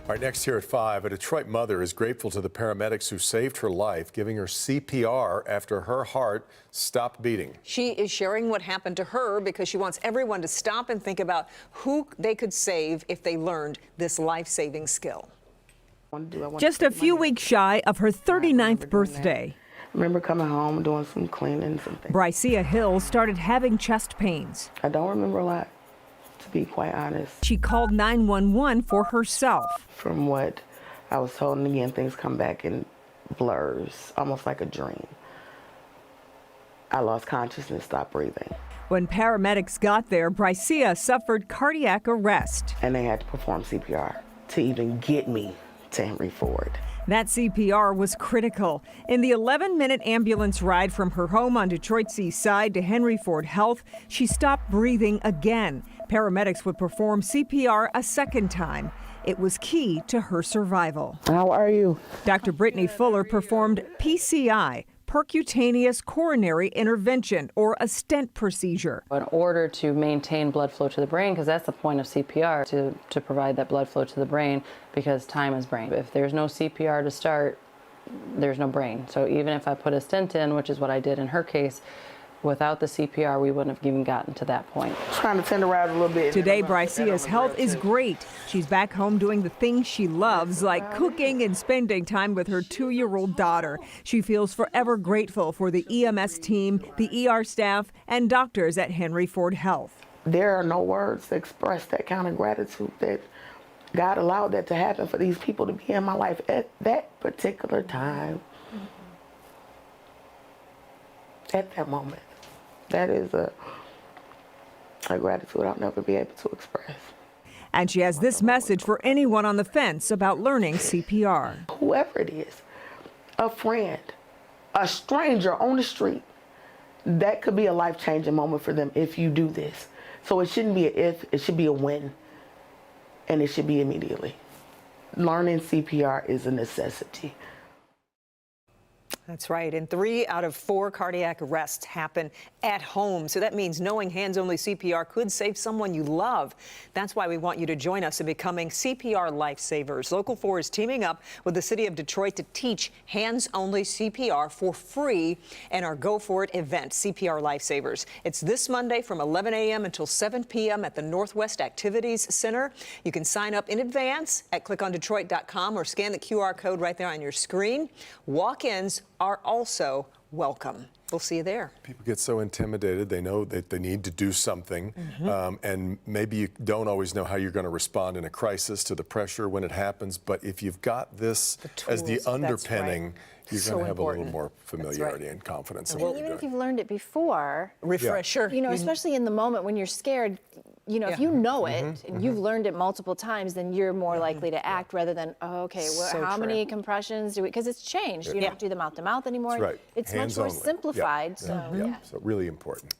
All right, next here at 5, a Detroit mother is grateful to the paramedics who saved her life, giving her CPR after her heart stopped beating. She is sharing what happened to her because she wants everyone to stop and think about who they could save if they learned this life-saving skill. Just a few weeks shy of her 39th birthday, I remember coming home, doing some cleaning and something. Brycia Hill started having chest pains. I don't remember a lot, to be quite honest. She called 911 for herself. From what I was told, and again, things come back in blurs, almost like a dream. I lost consciousness, stopped breathing. When paramedics got there, Brycia suffered cardiac arrest. And they had to perform CPR to even get me to Henry Ford. That CPR was critical. In the 11-minute ambulance ride from her home on Detroit's east side to Henry Ford Health, she stopped breathing again. Paramedics would perform CPR a second time. It was key to her survival. How are you? Dr. Brittany Fuller performed PCI, percutaneous coronary intervention, or a stent procedure. In order to maintain blood flow to the brain, because that's the point of CPR, to provide that blood flow to the brain, because time is brain. If there's no CPR to start, there's no brain. So even if I put a stent in, which is what I did in her case, without the CPR, we wouldn't have even gotten to that point. Trying to tenderize a little bit. Today, Brycia's health is great. She's back home doing the things she loves, like cooking and spending time with her 2-year-old daughter. She feels forever grateful for the EMS team, the ER staff, and doctors at Henry Ford Health. There are no words to express that kind of gratitude that God allowed that to happen for these people to be in my life at that particular time. At that moment. That is a gratitude I'll never be able to express. And she has this message for anyone on the fence about learning CPR. Whoever it is, a friend, a stranger on the street, that could be a life-changing moment for them if you do this. So it shouldn't be an if, it should be a when, and it should be immediately. Learning CPR is a necessity. That's right. And 3 out of 4 cardiac arrests happen at home. So that means knowing hands-only CPR could save someone you love. That's why we want you to join us in becoming CPR lifesavers. Local 4 is teaming up with the city of Detroit to teach hands-only CPR for free in our Go For It event, CPR Lifesavers. It's this Monday from 11 a.m. until 7 p.m. at the Northwest Activities Center. You can sign up in advance at clickondetroit.com or scan the QR code right there on your screen. Walk-ins are also welcome. We'll see you there. People get so intimidated, they know that they need to do something, and maybe you don't always know how you're going to respond in a crisis to the pressure when it happens, but if you've got this as the underpinning, you're going to have a little more familiarity and confidence in what you're even doing. if you've learned it before, Refresher. you know, especially in the moment when you're scared, you know, if you know it and you've learned it multiple times, then you're more likely to act rather than, oh, okay, well, So how true. many compressions do we, because it's changed. You don't do the mouth-to-mouth anymore. That's right. It's Hands much more only. simplified. So, So really important.